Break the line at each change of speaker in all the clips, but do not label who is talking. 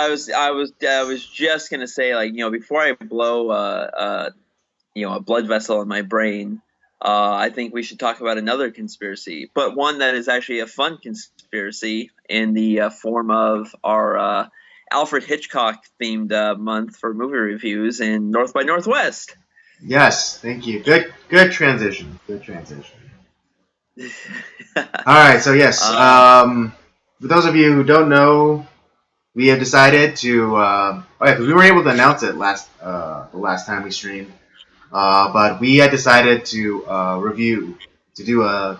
I was just gonna say, like, before I blow a blood vessel in my brain, I think we should talk about another conspiracy, but one that is actually a fun conspiracy in the form of our Alfred Hitchcock themed month for movie reviews in North by Northwest.
Yes, thank you. Good transition. Good transition. All right, so yes,
um,
for those of you who don't know, we have decided to. Oh yeah, because we weren't able to announce it the last time we streamed. But we had decided to do a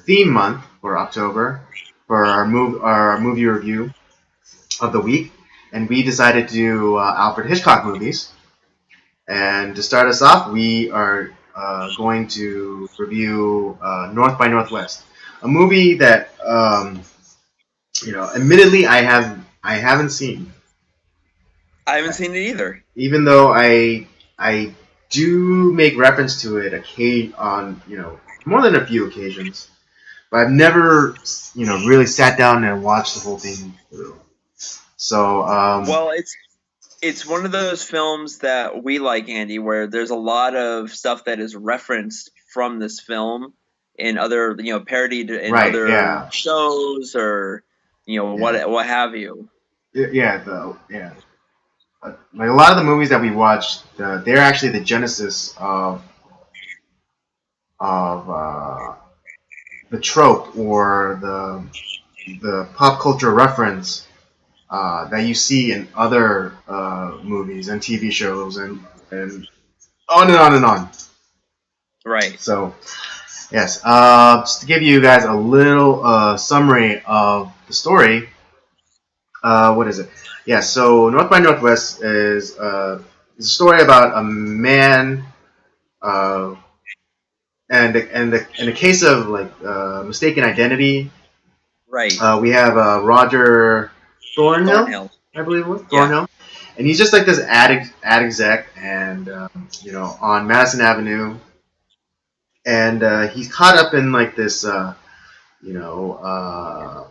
theme month for October for our movie review of the week, and we decided to do Alfred Hitchcock movies. And to start us off, we are going to review North by Northwest, a movie that admittedly I haven't seen,
I haven't seen it either.
even though I do make reference to it on more than a few occasions, but I've never really sat down and watched the whole thing through. So
Well, it's one of those films that we like, Andy, where there's a lot of stuff that is referenced from this film in other, parodied in
right,
other
yeah,
shows or,
yeah,
what have you.
yeah. Like a lot of the movies that we watched, they're actually the genesis of the trope or the pop culture reference that you see in other movies and TV shows and on and on and on.
Right.
So yes, just to give you guys a little summary of the story. What is it? Yeah, so North by Northwest is a story about a man, uh, and the case of like mistaken identity.
Right.
We have Roger Thornhill,
Thornhill.
I believe it was
Yeah.
Thornhill, and he's just like this ad exec, and on Madison Avenue, and he's caught up in like this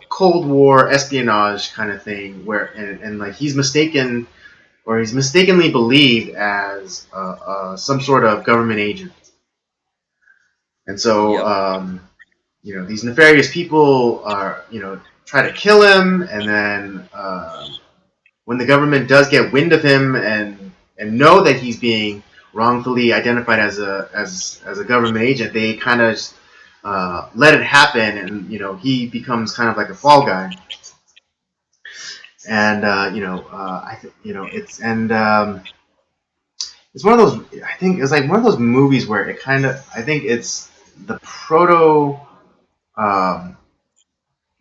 Cold War espionage kind of thing, where and like he's mistakenly believed as some sort of government agent, and so
Yep.
these nefarious people are try to kill him, and then when the government does get wind of him and know that he's being wrongfully identified as a government agent, they kind of let it happen, and he becomes kind of like a fall guy. And it's one of those. I think it's like one of those movies where it kind of. I think the proto. Um,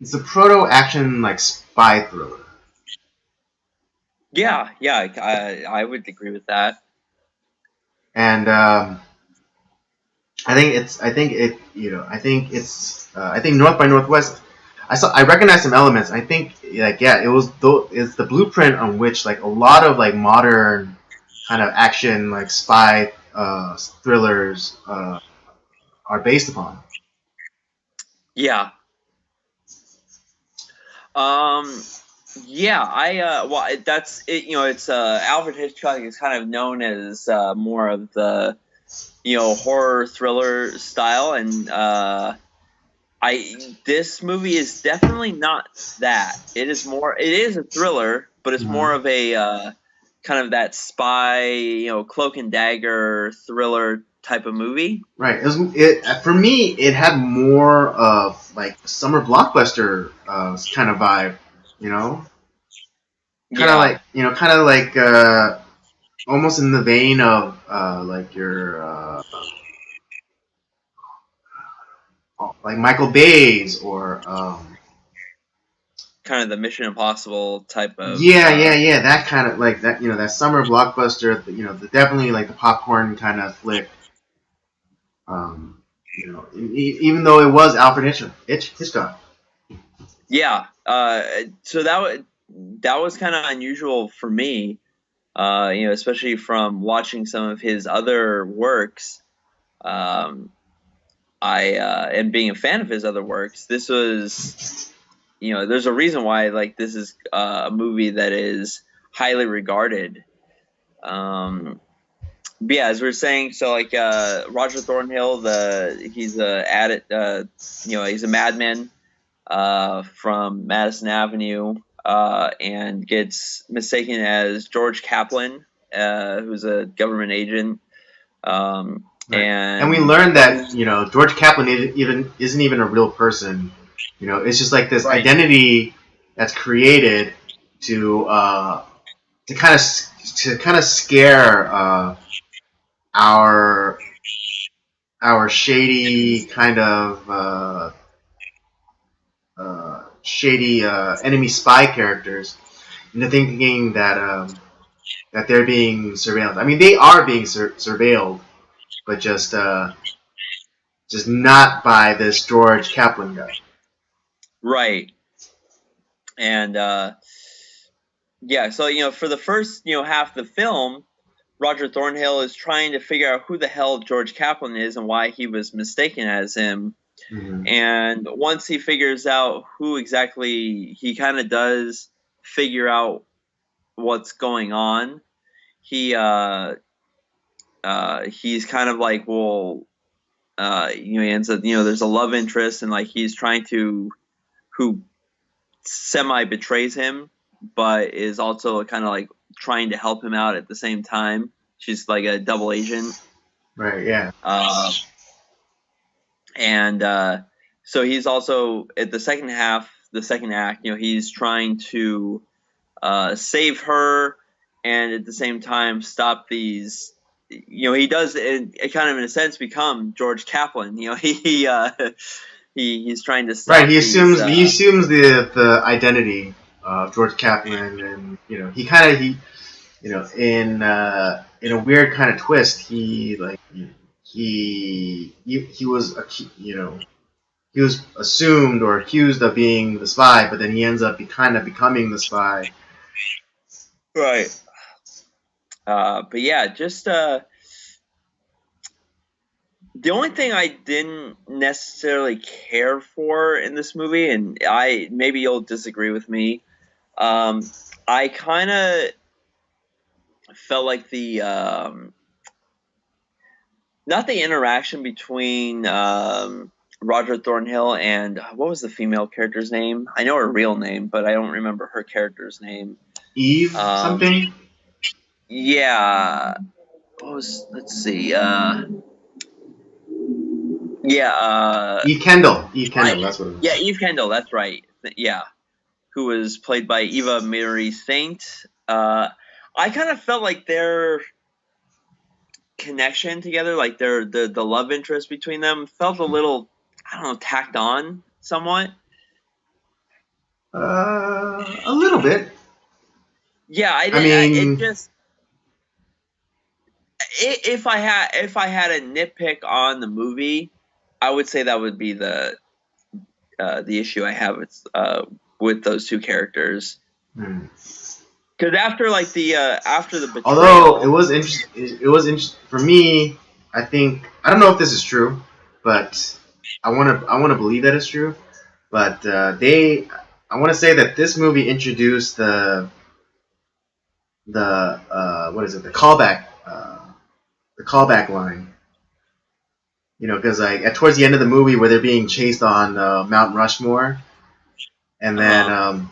it's a proto action like spy thriller.
Yeah. Yeah. I would agree with that.
And I think it's. I think it. I think it's. I think North by Northwest. I recognize some elements. I think like yeah, it's the blueprint on which like a lot of like modern kind of action like spy thrillers are based upon.
Yeah. Um. Yeah. That's it. It's Alfred Hitchcock is kind of known as more of the horror thriller style, and this movie is definitely not that. It is a thriller, but it's
Mm-hmm.
more of a kind of that spy, cloak and dagger thriller type of movie.
Right. For me. It had more of like summer blockbuster kind of vibe. You know,
Yeah.
kind of like almost in the vein of like your like Michael Bay's or
Kind of the Mission Impossible type of
yeah, that kind of like that that summer blockbuster. Definitely like the popcorn kind of flick. Um, even though it was Alfred Hitchcock.
yeah. So that was kind of unusual for me. Especially from watching some of his other works. I and being a fan of his other works, this was there's a reason why like this is a movie that is highly regarded. But yeah, as we are saying, so like Roger Thornhill, he's a he's a madman from Madison Avenue, and gets mistaken as George Kaplan, who's a government agent.
Right. And we learned that George Kaplan isn't even a real person. It's just like this identity that's created to kind of scare our shady kind of shady enemy spy characters into thinking that they're being surveilled. I mean, they are being surveilled, but just not by this George Kaplan guy.
Right. And yeah, so for the first half of the film, Roger Thornhill is trying to figure out who the hell George Kaplan is and why he was mistaken as him.
Mm-hmm.
And once he figures out who exactly, he kind of does figure out what's going on. He's kind of like, well, he ends up, there's a love interest, and like he's trying to, who semi betrays him, but is also kind of like trying to help him out at the same time. She's like a double agent.
Right, yeah.
And so he's also at the second act, he's trying to save her, and at the same time stop these. He does it kind of in a sense become George Kaplan. He's trying to stop.
Right, he assumes the identity of George Kaplan, and he kind of in a weird kind of twist, he was he was assumed or accused of being the spy, but then he ends up kind of becoming the spy.
Right. But yeah, just the only thing I didn't necessarily care for in this movie, and maybe you'll disagree with me, I kind of felt like the not the interaction between Roger Thornhill and what was the female character's name? I know her real name, but I don't remember her character's name.
Eve something?
Yeah. Let's see.
Eve Kendall. That's what it was.
Yeah, Eve Kendall. That's right. Yeah, who was played by Eva Marie Saint. I kind of felt like their connection together, like the love interest between them, felt a little, I don't know, tacked on somewhat.
A little bit.
Yeah, if I had a nitpick on the movie, I would say that would be the issue I have with those two characters. Because after the betrayal,
although it was interesting for me. I don't know if this is true, but I want to believe that it's true. But I want to say that this movie introduced the what is it? The callback line. Because towards the end of the movie where they're being chased on Mount Rushmore, and then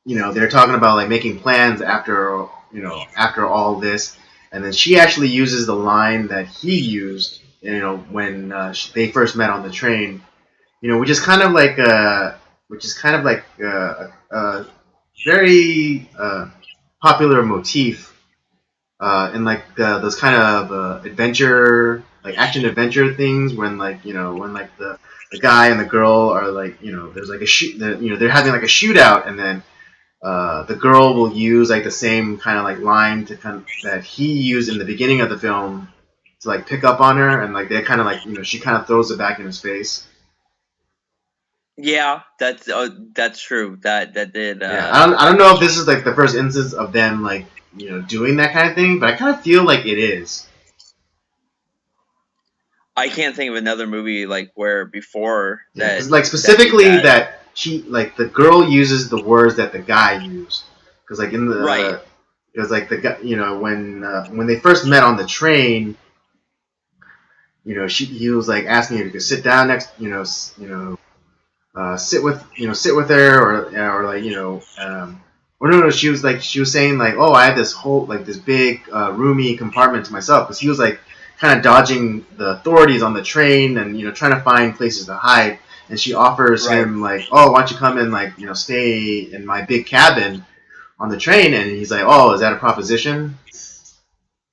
they're talking about like making plans after all this, and then she actually uses the line that he used when they first met on the train, which is kind of like a very popular motif in like those kind of adventure, like action adventure things, when the guy and the girl are like there's like a shoot, they're having like a shootout, and then the girl will use like the same kind of like line that he used in the beginning of the film to like pick up on her, and like they kind of like she kind of throws it back in his face.
Yeah, that's true. That did.
Yeah, I don't know if this is like the first instance of them like doing that kind of thing, but I kind of feel like it is.
I can't think of another movie like where before that.
Like specifically that the girl uses the words that the guy used, because like in
Right.
the because like the guy, when they first met on the train, he was like asking her to sit down next, sit with her, or like or no, she was saying like, oh, I had this whole like this big roomy compartment to myself, because he was like kind of dodging the authorities on the train, and trying to find places to hide, and she offers
Right.
him like, oh, why don't you come and like stay in my big cabin on the train, and he's like, oh, is that a proposition?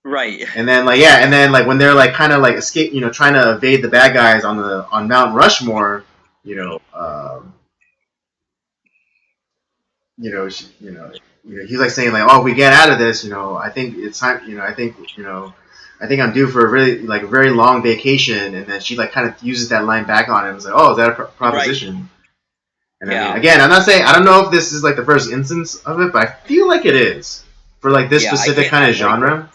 Right.
And then like when they're like kind of like escape, trying to evade the bad guys on Mount Rushmore, you know, um, he's like saying like, oh, if we get out of this, I think it's time, I think I'm due for a really like a very long vacation, and then she like kind of uses that line back on him. It's like, oh, is that a proposition? Right. And I mean, again, I'm not saying, I don't know if this is like the first instance of it, but I feel like it is for like this specific kind of genre.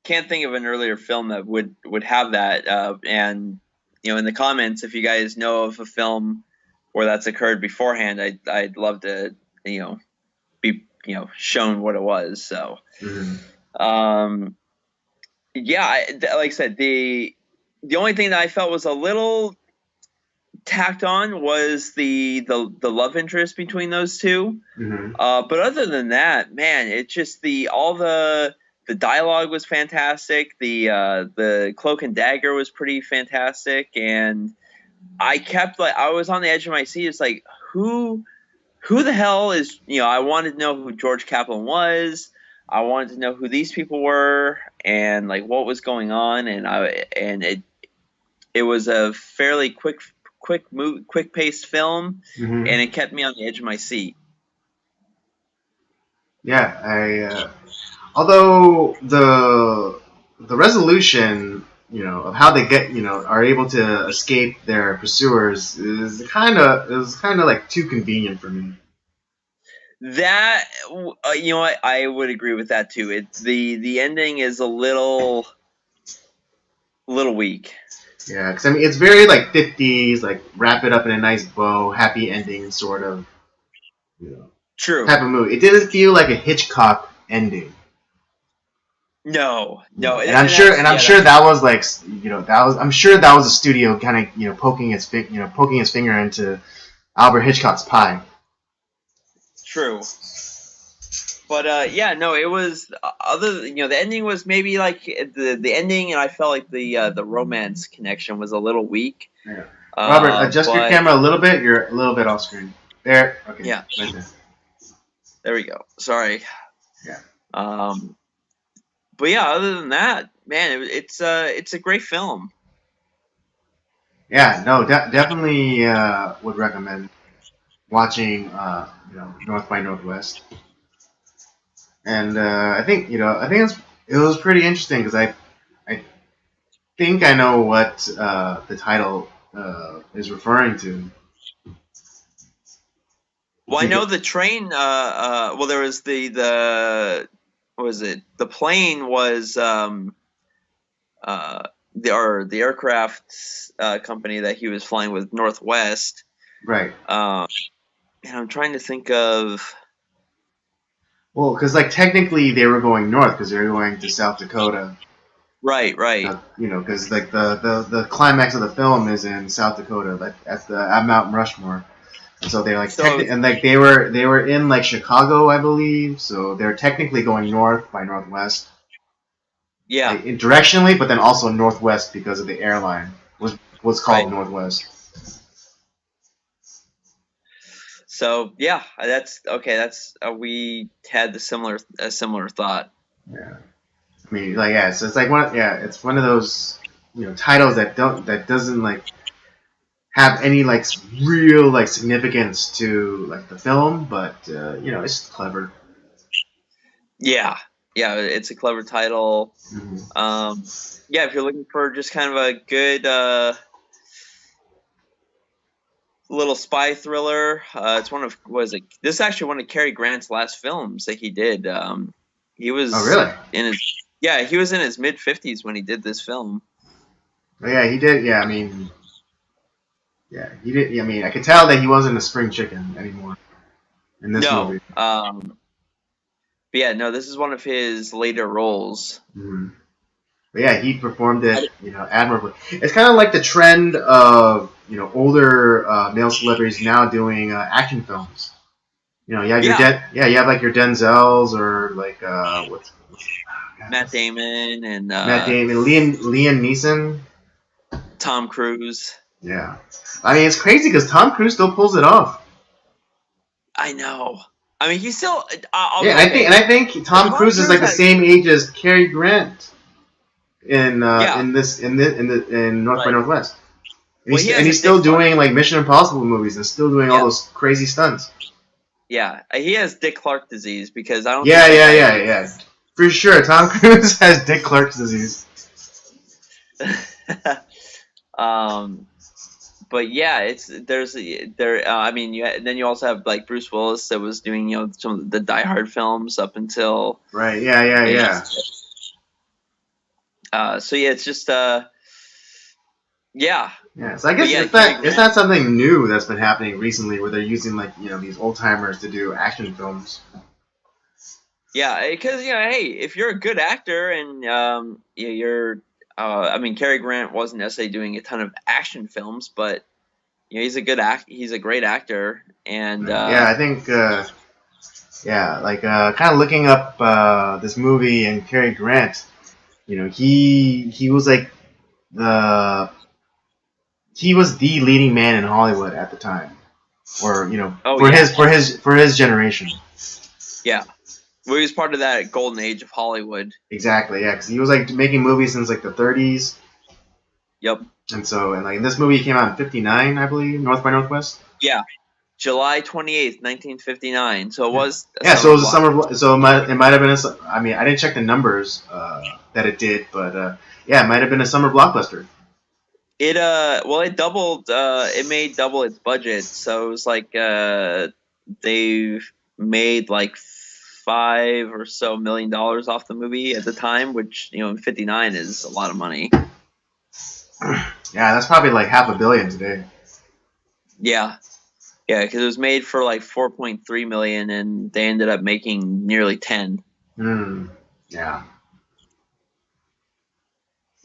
Can't think of an earlier film that would have that. And in the comments, if you guys know of a film where that's occurred beforehand, I'd love to be shown what it was. So, yeah, like I said, the only thing that I felt was a little tacked on was the love interest between those two. But other than that, man, it's just all the dialogue was fantastic. The cloak and dagger was pretty fantastic, and I kept I was on the edge of my seat. It's like, who the hell is, I wanted to know who George Kaplan was. I wanted to know who these people were and like what was going on, and it was a fairly quick paced film, and it kept me on the edge of my seat.
Yeah, although the resolution, of how they get, are able to escape their pursuers is kind of like too convenient for me.
That I would agree with that too. It's the ending is a little weak.
Yeah, because I mean it's very like 50s, like wrap it up in a nice bow, happy ending sort of,
True
type of movie. It didn't feel like a Hitchcock ending.
No,
and I'm sure that was like, I'm sure that was a studio kind of poking its finger into Albert Hitchcock's pie.
True. But it was the ending was maybe like the ending, and I felt like the romance connection was a little weak.
Yeah. Robert, adjust your camera a little bit. You're a little bit off screen. There. Okay.
Yeah.
Right there.
There we go. Sorry.
Yeah.
But yeah, other than that, man, it's a great film.
Yeah. No. Definitely would recommend watching. North by Northwest. And I think it was pretty interesting, because I think I know what the title is referring to.
Well, I know the train. Well, there was the what was it? The plane was the aircraft company that he was flying with, Northwest.
Right.
And I'm trying to think of.
Well, because like technically they were going north, because they were going to South Dakota.
Right.
Because like the climax of the film is in South Dakota, like at Mount Rushmore, and so they're like and like they were in like Chicago, I believe, so they're technically going north by Northwest.
Yeah.
Like, directionally, but then also northwest because of the airline was called Northwest.
So yeah, that's okay. That's we had a similar thought.
Yeah, I mean, like, yeah, so it's like it's one of those titles that doesn't like have any like real like significance to like the film, but it's clever.
Yeah, it's a clever title.
Mm-hmm.
If you're looking for just kind of a good little spy thriller, it's this is actually one of Cary Grant's last films that he did. He was he was in his mid-50s when he did this film.
Oh, yeah, he did. Yeah, I mean, Yeah, he did. I mean, I could tell that he wasn't a spring chicken anymore in this
No.
movie.
But yeah, no, this is one of his later roles.
Mm. But yeah, he performed it, admirably. It's kind of like the trend of older male celebrities now doing action films. You have
Yeah,
you have like your Denzels or like what's
Matt Damon and
Matt Damon, Liam Neeson.
Tom Cruise.
Yeah, I mean it's crazy because Tom Cruise still pulls it off.
I know. I mean, he's still.
Yeah,
Okay.
I think Tom
Tom
Cruise is
Cruise
like the
has.
same age as Cary Grant
Yeah.
in North by
Right.
Northwest.
Well, he
And
has a
he's
Dick
still
Clark.
doing like Mission Impossible movies and still doing all
Yeah.
those crazy stunts.
Yeah. He has Dick Clark disease because I don't think
Yeah,
that
yeah,
guy
yeah, yeah. For sure, Tom Cruise has Dick Clark's disease.
um. But yeah, it's there's there. I mean, then you also have like Bruce Willis that was doing some of the Die Hard films up until.
Right? Yeah, yeah, yeah.
So yeah, it's just yeah.
Yeah. So I
But
guess
yeah, Cary
it's
Grant.
not something new that's been happening recently where they're using like these old timers to do action films.
Yeah, because hey, if you're a good actor and you're, I mean, Cary Grant wasn't necessarily doing a ton of action films, but he's a good he's a great actor, and
Yeah, I think like kind of looking up this movie and Cary Grant. He was like the he was the leading man in Hollywood at the time, or
oh yeah,
for his generation.
yeah, well, he was part of that golden age of Hollywood.
Exactly, yeah, because he was like making movies since like the 30s,
Yep.
and like this movie came out in '59, I believe, North by Northwest.
Yeah, July 28th, 1959. So it
Yeah,
was a
yeah. So
summer
it was a
block.
so it might have been I mean, I didn't check the numbers that it did, but yeah, it might have been a summer blockbuster.
It well, it doubled. It made double its budget, so it was like they made like $5 or so million off the movie at the time, which in '59 is a lot of money.
Yeah, that's probably like $500 million today.
Yeah, yeah, because it was made for like 4.3 million, and they ended up making nearly 10.
Hmm. Yeah.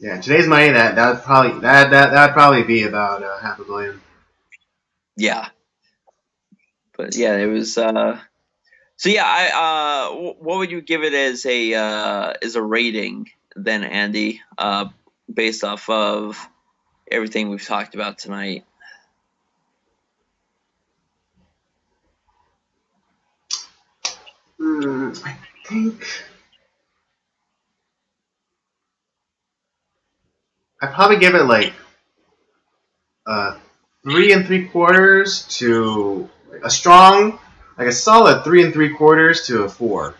Yeah, today's money that would probably be about $500 million.
Yeah, but yeah, it was. So yeah, what would you give it as a rating then, Andy? Based off of everything we've talked about tonight.
I think I'd probably give it like 3 3/4 to a strong, like a solid 3 3/4 to a 4.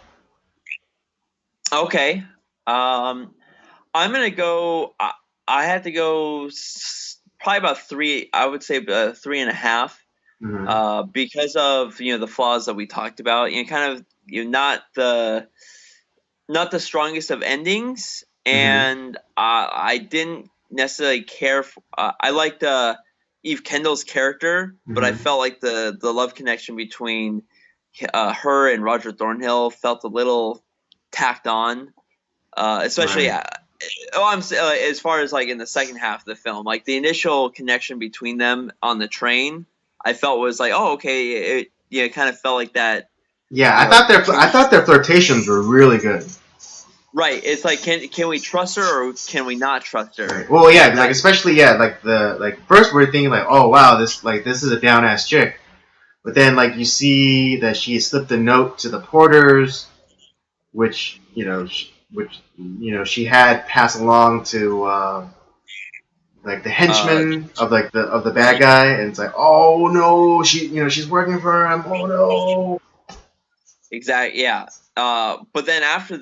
Okay. I'm gonna go. I had to go probably about three. I would say 3.5.
Mm-hmm.
Because of the flaws that we talked about. Kind of not the strongest of endings,
Mm-hmm.
and I didn't necessarily care. I liked Eve Kendall's character, but I
Mm-hmm.
felt like the love connection between her and Roger Thornhill felt a little tacked on, especially.
Right.
As far as like in the second half of the film, like the initial connection between them on the train, I felt was like, oh, okay, it kind of felt like that,
Yeah, I
chemistry.
thought their flirtations were really good.
Right. It's like can we trust her or can we not trust her?
Right. Well, yeah,
And
because like
that
especially like first we're thinking like, oh wow, this is a down ass chick, but then like you see that she slipped a note to the porters, which she had passed along to like the
uh
henchman of the bad
right.
guy, and it's like, oh no, she's working for him. Oh no.
Exactly. Yeah. But then after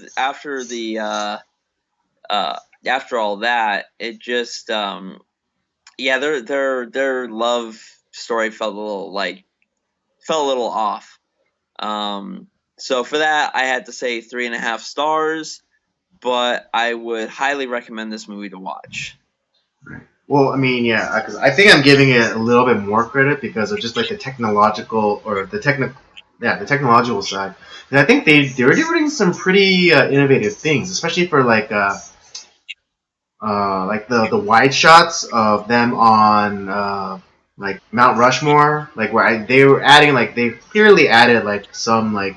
all that, it just yeah, their love story felt a little off. So for that, I had to say 3.5 stars, but I would highly recommend this movie to watch.
Right. Well, I mean, yeah, because I think I'm giving it a little bit more credit because of just like the technological or the technological side. And I think they're doing some pretty innovative things, especially for like the wide shots of them on like Mount Rushmore, like where they were adding like they clearly added like some like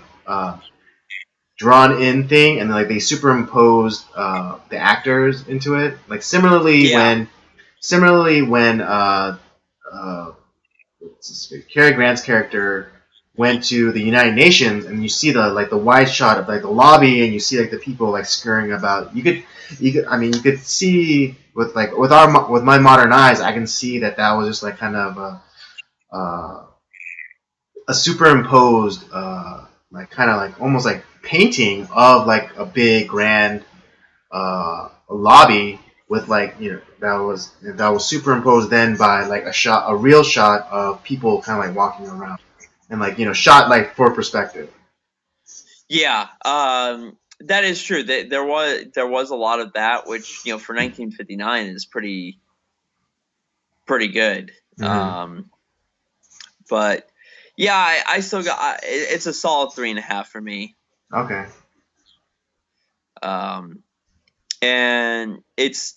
drawn in thing, and like they superimposed the actors into it. Like
Yeah,
similarly when uh, Cary Grant's character went to the United Nations, and you see the like the wide shot of like the lobby, and you see like the people like scurrying about. I mean, you could see with like with my modern eyes, I can see that that was just like kind of a superimposed, like kind of like almost like painting of like a big grand lobby with like that was superimposed then by like a real shot of people kind of like walking around and like shot like for perspective.
yeah, that is true. There was a lot of that, which for 1959 is pretty good.
Mm-hmm.
But yeah, I still got it's a solid 3.5 for me.
Okay.
Um, and it's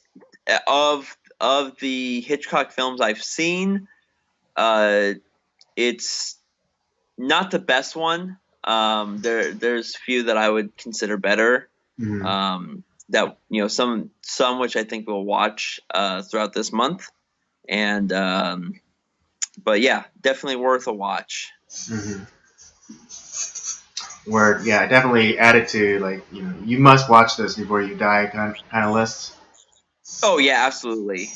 of the Hitchcock films I've seen, uh, it's not the best one. There's a few that I would consider better.
Mm-hmm.
That some which I think we'll watch throughout this month, and but yeah, definitely worth a watch.
Mm-hmm. Where yeah, definitely added to like you must watch this before you die kind of list.
Oh yeah, absolutely.